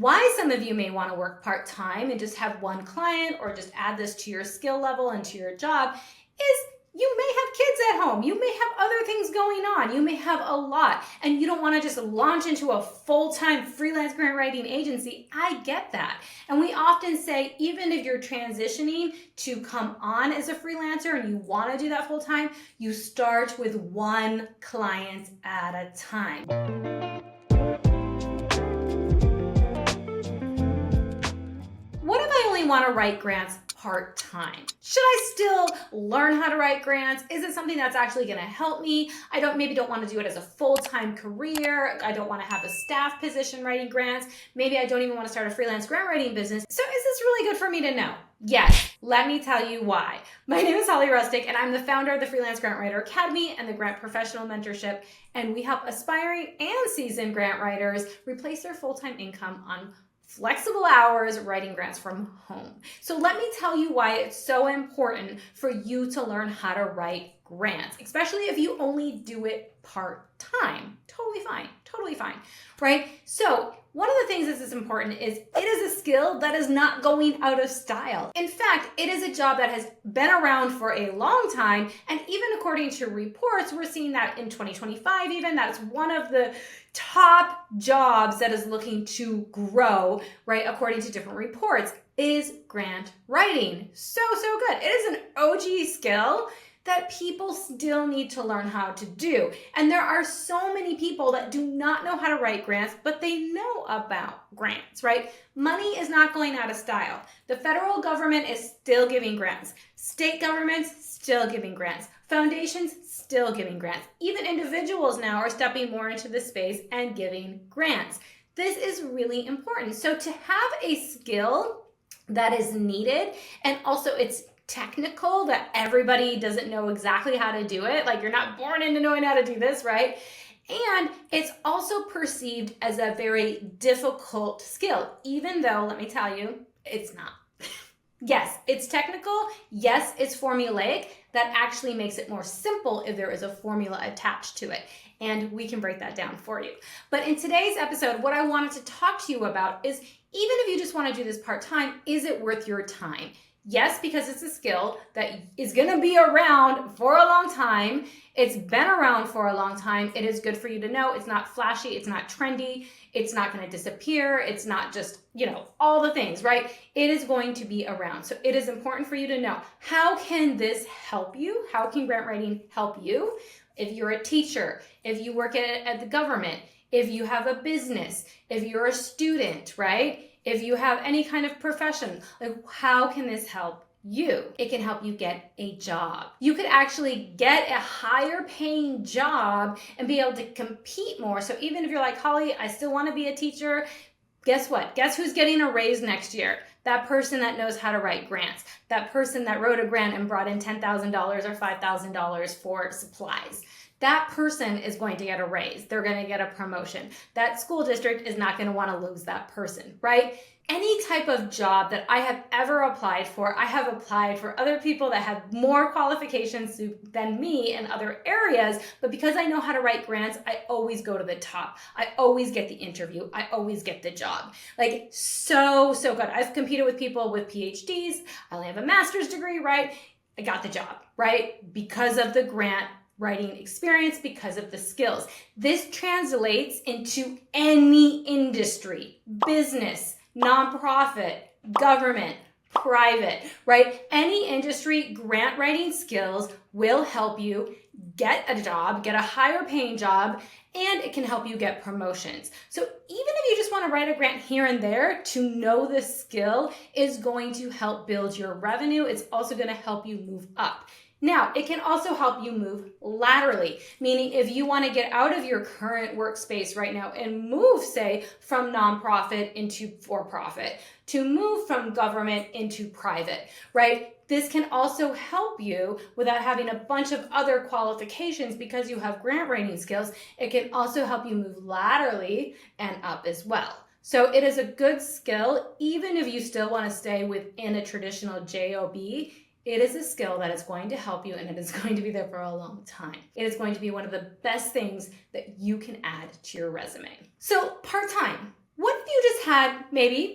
why some of you may want to work part-time and just have one client or just add this to your skill level and to your job is you may have kids at home. You may have other things going on. You may have a lot and you don't want to just launch into a full-time freelance grant writing agency. I get that. And we often say, even if you're transitioning to come on as a freelancer and you want to do that full-time, you start with one client at a time. What if I only want to write grants part-time? Should I still learn how to write grants? Is it something that's actually going to help me? I maybe don't want to do it as a full-time career. I don't want to have a staff position writing grants. Maybe I don't even want to start a freelance grant writing business. So is this really good for me to know? Yes, let me tell you why. My name is Holly Rustick, and I'm the founder of the Freelance Grant Writer Academy and the Grant Professional Mentorship, and we help aspiring and seasoned grant writers replace their full-time income on flexible hours writing grants from home. So let me tell you why it's so important for you to learn how to write grants, especially if you only do it part-time. Totally fine, right? So one of the things that is important is it is a skill that is not going out of style. In fact, it is a job that has been around for a long time. And even according to reports, we're seeing that in 2025, even that's one of the top jobs that is looking to grow, right? According to different reports, is grant writing. So good. It is an OG skill that people still need to learn how to do. And there are so many people that do not know how to write grants, but they know about grants, right? Money is not going out of style. The federal government is still giving grants. State governments still giving grants. Foundations still giving grants. Even individuals now are stepping more into the space and giving grants. This is really important. So to have a skill that is needed, and also it's technical, that everybody doesn't know exactly how to do it. Like, you're not born into knowing how to do this, right? And it's also perceived as a very difficult skill, even though, let me tell you, it's not. Yes, it's technical. Yes, it's formulaic. That actually makes it more simple if there is a formula attached to it. And we can break that down for you. But in today's episode, what I wanted to talk to you about is, even if you just want to do this part-time, is it worth your time? Yes, because it's a skill that is going to be around for a long time. It's been around for a long time. It is good for you to know. It's not flashy. It's not trendy. It's not going to disappear. It's not just, all the things, right? It is going to be around. So it is important for you to know, how can this help you? How can grant writing help you? If you're a teacher, if you work at the government, if you have a business, if you're a student, right? If you have any kind of profession, like, how can this help you? It can help you get a job. You could actually get a higher paying job and be able to compete more. So even if you're like, Holly, I still want to be a teacher, guess what? Guess who's getting a raise next year? That person that knows how to write grants. That person that wrote a grant and brought in $10,000 or $5,000 for supplies. That person is going to get a raise. They're going to get a promotion. That school district is not going to want to lose that person, right? Any type of job that I have ever applied for, I have applied for other people that have more qualifications than me in other areas, but because I know how to write grants, I always go to the top. I always get the interview. I always get the job. Like, so good. I've competed with people with PhDs. I only have a master's degree, right? I got the job, right? Because of the grant writing experience, because of the skills. This translates into any industry, business, nonprofit, government, private, right? Any industry, grant writing skills will help you get a job, get a higher paying job, and it can help you get promotions. So even if you just want to write a grant here and there, to know this skill is going to help build your revenue. It's also going to help you move up. Now, it can also help you move laterally, meaning if you want to get out of your current workspace right now and move, say, from nonprofit into for-profit, to move from government into private, right? This can also help you without having a bunch of other qualifications because you have grant writing skills. It can also help you move laterally and up as well. So it is a good skill, even if you still want to stay within a traditional job. It is a skill that is going to help you, and it is going to be there for a long time. It is going to be one of the best things that you can add to your resume. So part-time, What if you just had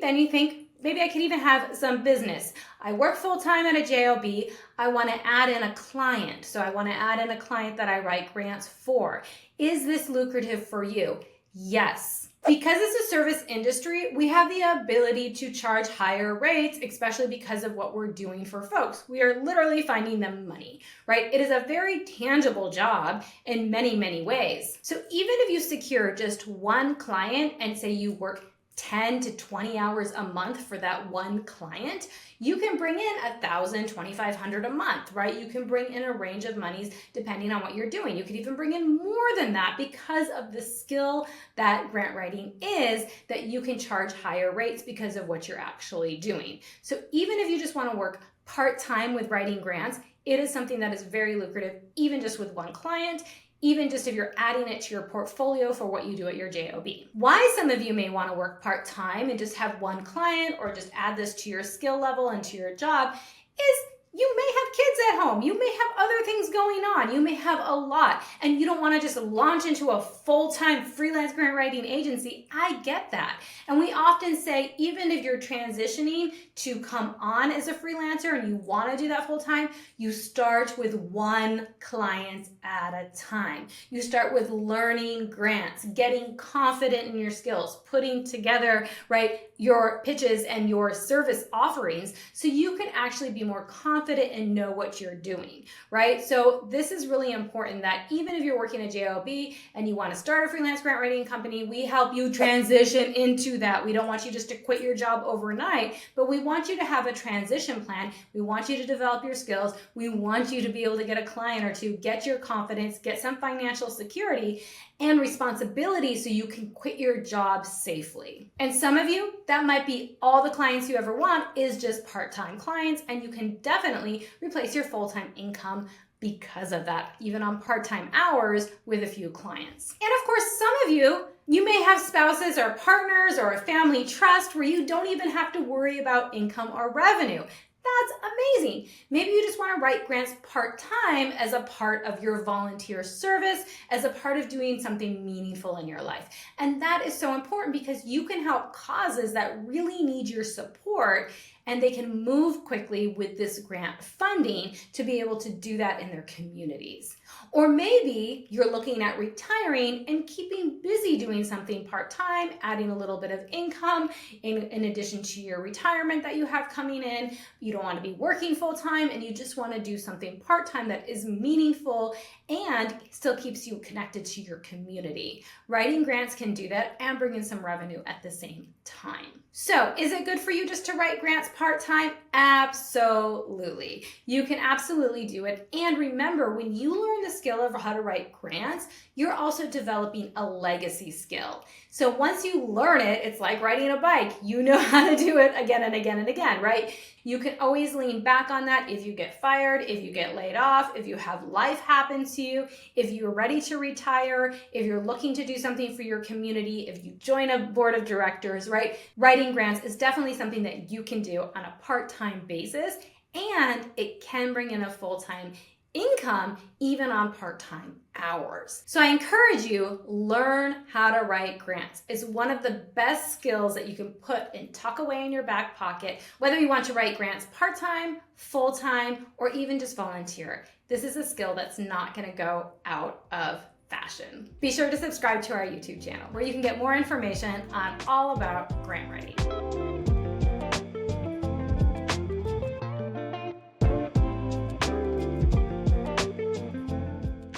then you think, maybe I could even have some business. I work full-time at a JOB. I want to add in a client. So I want to add in a client that I write grants for. Is this lucrative for you? Yes. Because it's a service industry, we have the ability to charge higher rates, especially because of what we're doing for folks. We are literally finding them money, right? It is a very tangible job in many, many ways. So even if you secure just one client and say you work 10 to 20 hours a month for that one client, you can bring in $1,000, $2,500 a month, right? You can bring in a range of monies depending on what you're doing. You could even bring in more than that because of the skill that grant writing is, that you can charge higher rates because of what you're actually doing. So even if you just want to work part-time with writing grants, it is something that is very lucrative, even just with one client, even just if you're adding it to your portfolio for what you do at your JOB. Why some of you may want to work part-time and just have one client or just add this to your skill level and to your job is you may have kids at home. You may have other things going on. You may have a lot, and you don't want to just launch into a full-time freelance grant writing agency. I get that. And we often say, even if you're transitioning to come on as a freelancer and you want to do that full-time, you start with one client at a time. You start with learning grants, getting confident in your skills, putting together, right, your pitches and your service offerings so you can actually be more confident and know what you're doing, right? So this is really important, that even if you're working at JOB and you want to start a freelance grant writing company, we help you transition into that. We don't want you just to quit your job overnight, but we want you to have a transition plan. We want you to develop your skills. We want you to be able to get a client or two, get your confidence, get some financial security and responsibility so you can quit your job safely. And some of you, that might be all the clients you ever want is just part-time clients, and you can definitely replace your full-time income because of that, even on part-time hours with a few clients. And of course, some of you may have spouses or partners or a family trust where you don't even have to worry about income or revenue. That's amazing. Maybe you just want to write grants part-time as a part of your volunteer service, as a part of doing something meaningful in your life. And that is so important because you can help causes that really need your support, and they can move quickly with this grant funding to be able to do that in their communities. Or maybe you're looking at retiring and keeping busy doing something part-time, adding a little bit of income in addition to your retirement that you have coming in. You don't want to be working full-time and you just want to do something part-time that is meaningful and still keeps you connected to your community. Writing grants can do that and bring in some revenue at the same time. So, is it good for you just to write grants part-time? Absolutely. You can absolutely do it. And remember, when you learn the skill of how to write grants, you're also developing a legacy skill. So once you learn it, it's like riding a bike. You know how to do it again and again and again, right? You can always lean back on that if you get fired, if you get laid off, if you have life happen to you, if you're ready to retire, if you're looking to do something for your community, if you join a board of directors, right? Writing grants is definitely something that you can do on a part-time basis, and it can bring in a full-time income even on part-time hours. So I encourage you, learn how to write grants. It's one of the best skills that you can put and tuck away in your back pocket, whether you want to write grants part-time, full-time, or even just volunteer. This is a skill that's not going to go out of fashion. Be sure to subscribe to our YouTube channel where you can get more information on all about grant writing.